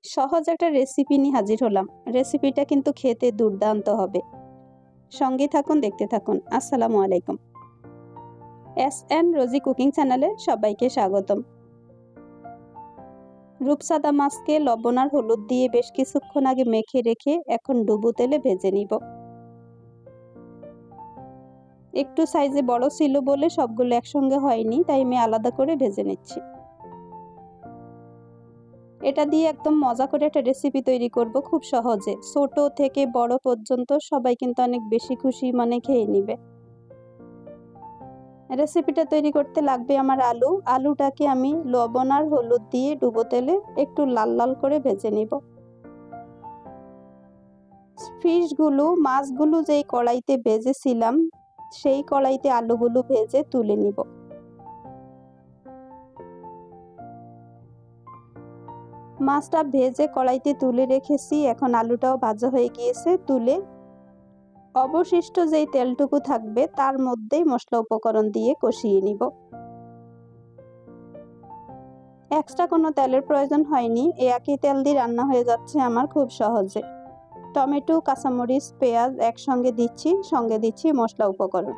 সহজ একটা রেসিপি নিয়ে হাজির হলাম। রেসিপিটা কিন্তু খেতে দুর্দান্ত হবে। সঙ্গে থাকুন, দেখতে থাকুন। আসসালামু আলাইকুম। এস এন রোজি কুকিং চ্যানেলে সবাইকে স্বাগতম। রূপসাদা মাছকে লবণ আর হলুদ দিয়ে বেশ কিছুক্ষণ আগে মেখে রেখে এখন ডুবো তেলে ভেজে নিব। একটু সাইজে বড় ছিল বলে সবগুলো একসঙ্গে হয়নি, তাই আমি আলাদা করে ভেজে নিচ্ছি। এটা দিয়ে একদম মজা করে একটা রেসিপি তৈরি করব খুব সহজে। ছোট থেকে বড় পর্যন্ত সবাই কিন্তু অনেক বেশি খুশি মনে খেয়ে নিবে। রেসিপিটা তৈরি করতে লাগবে আমার আলুটাকে আমি লবণ আর হলুদ দিয়ে ডুবো তেলে একটু লাল লাল করে ভেজে নিব। মাছগুলো যেই কড়াইতে ভেজেছিলাম সেই কড়াইতে আলুগুলো ভেজে তুলে নিব। মাছটা ভেজে কড়াইতে তুলে রেখেছি, এখন আলুটাও ভাজা হয়ে গিয়েছে। তুলে অবশিষ্ট যেই তেলটুকু থাকবে তার মধ্যেই মশলা উপকরণ দিয়ে কষিয়ে নিব। এক্সট্রা কোনো তেলের প্রয়োজন হয়নি, একই তেল দিয়ে রান্না হয়ে যাচ্ছে আমার খুব সহজে। টমেটো, কাঁচামরিচ, পেঁয়াজ একসঙ্গে দিচ্ছি, সঙ্গে দিচ্ছি মশলা উপকরণ।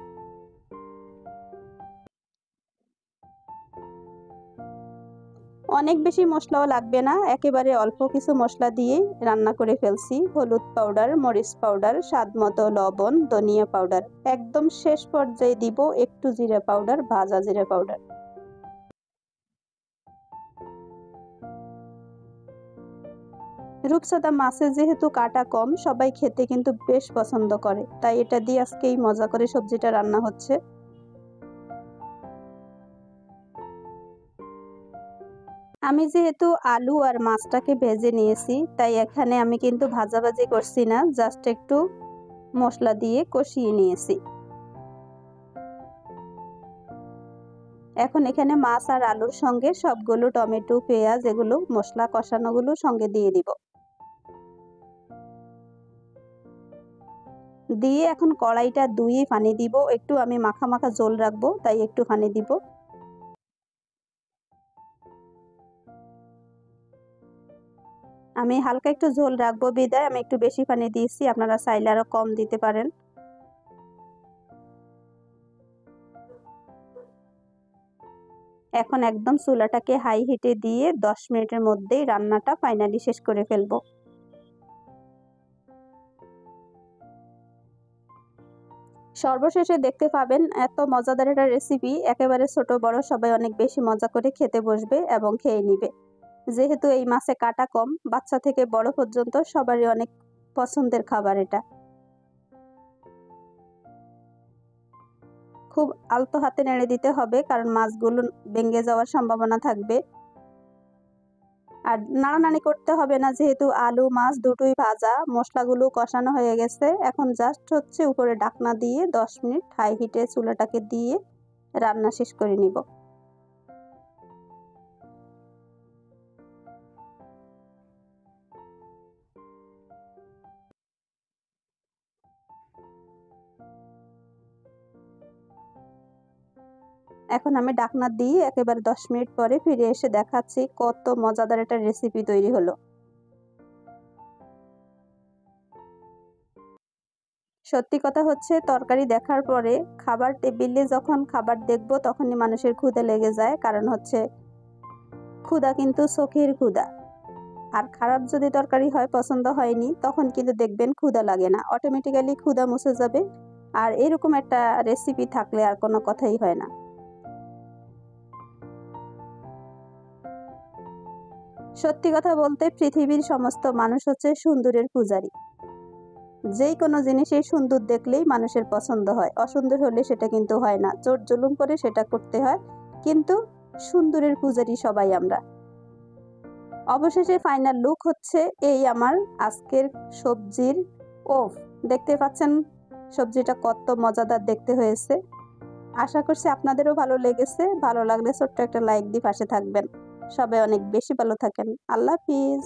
অনেক বেশি মশলাও লাগবে না, একেবারে অল্প কিছু মশলা দিয়েই রান্না করে ফেলছি। হলুদ পাউডার, মরিচ পাউডার, স্বাদ মতো লবণ, ধনিয়া পাউডার, একদম শেষ পর্যায়ে দিব একটু জিরা পাউডার, ভাজা জিরা পাউডার। রূপসাদা মাছে যেহেতু কাটা কম, সবাই খেতে কিন্তু বেশ পছন্দ করে, তাই এটা দিয়ে আজকেই মজা করে সবজিটা রান্না হচ্ছে। আমি যেহেতু আলু আর মাছটাকে ভেজে নিয়েছি, তাই এখানে আমি কিন্তু ভাজাভাজি করছি না, জাস্ট একটু মশলা দিয়ে কষিয়ে নিয়েছি। এখন এখানে মাছ আর আলুর সঙ্গে সবগুলো টমেটো, পেঁয়াজ এগুলো মশলা কষানোগুলো সঙ্গে দিয়ে দিব। দিয়ে এখন কড়াইটা ধুয়ে পানি দিব, একটু আমি মাখা মাখা ঝোল রাখবো তাই একটু পানি দিব। আমি হালকা একটু ঝোল রাখবো বিদায় আমি একটু বেশি পানি দিয়েছি, আপনারা চাইলে আরো কম দিতে পারেন। এখন একদম চুলাটাকে হাই হিটে দিয়ে 10 মিনিটের মধ্যেই রান্নাটা ফাইনালি শেষ করে ফেলবো। সর্বশেষে দেখতে পাবেন এত মজাদার একটা রেসিপি, একেবারে ছোট বড় সবাই অনেক বেশি মজা করে খেতে বসবে এবং খেয়ে নিবে। যেহেতু এই মাছে কাটা কম, বাচ্চা থেকে বড় পর্যন্ত সবারই অনেক পছন্দের খাবার এটা। খুব আলতো হাতে নেড়ে দিতে হবে, কারণ মাছগুলো ভেঙে যাওয়ার সম্ভাবনা থাকবে। আর নাড়ানাড়ি করতে হবে না, যেহেতু আলু মাছ দুটোই ভাজা, মশলাগুলো কষানো হয়ে গেছে। এখন জাস্ট হচ্ছে উপরে ঢাকনা দিয়ে 10 মিনিট হাই হিটে চুলাটাকে দিয়ে রান্না শেষ করে নিব। এখন আমি ঢাকনা দিয়ে একেবারে 10 মিনিট পরে ফিরে এসে দেখাচ্ছি কত মজাদার একটা রেসিপি তৈরি হলো। সত্যি কথা হচ্ছে, তরকারি দেখার পরে খাবার টেবিলে যখন খাবার দেখব তখনই মানুষের ক্ষুধা লেগে যায়, কারণ হচ্ছে ক্ষুধা কিন্তু চোখের ক্ষুধা। আর খারাপ যদি তরকারি হয়, পছন্দ হয়নি, তখন কিন্তু দেখবেন ক্ষুধা লাগে না, অটোমেটিক্যালি ক্ষুধা মুছে যাবে। আর এরকম একটা রেসিপি থাকলে আর কোনো কথাই হয় না। সত্যি কথা বলতে পৃথিবীর সমস্ত মানুষ হচ্ছে সুন্দরের পূজারী। যেই কোনো জিনিসই সুন্দর দেখলেই মানুষের পছন্দ হয়, অসুন্দর হলে সেটা কিন্তু হয় না, জোর জুলুম করে সেটা করতে হয়। কিন্তু সুন্দরের পূজারী সবাই আমরা। অবশেষে ফাইনাল লুক হচ্ছে এই আমার আজকের সবজির। ওফ, দেখতে পাচ্ছেন সবজিটা কত মজাদার দেখতে হয়েছে। আশা করছি আপনাদেরও ভালো লেগেছে। ভালো লাগলে ছোট্ট একটা লাইক দিয়ে পাশে থাকবেন। সবাই অনেক বেশি ভালো থাকেন। আল্লাহ হাফিজ।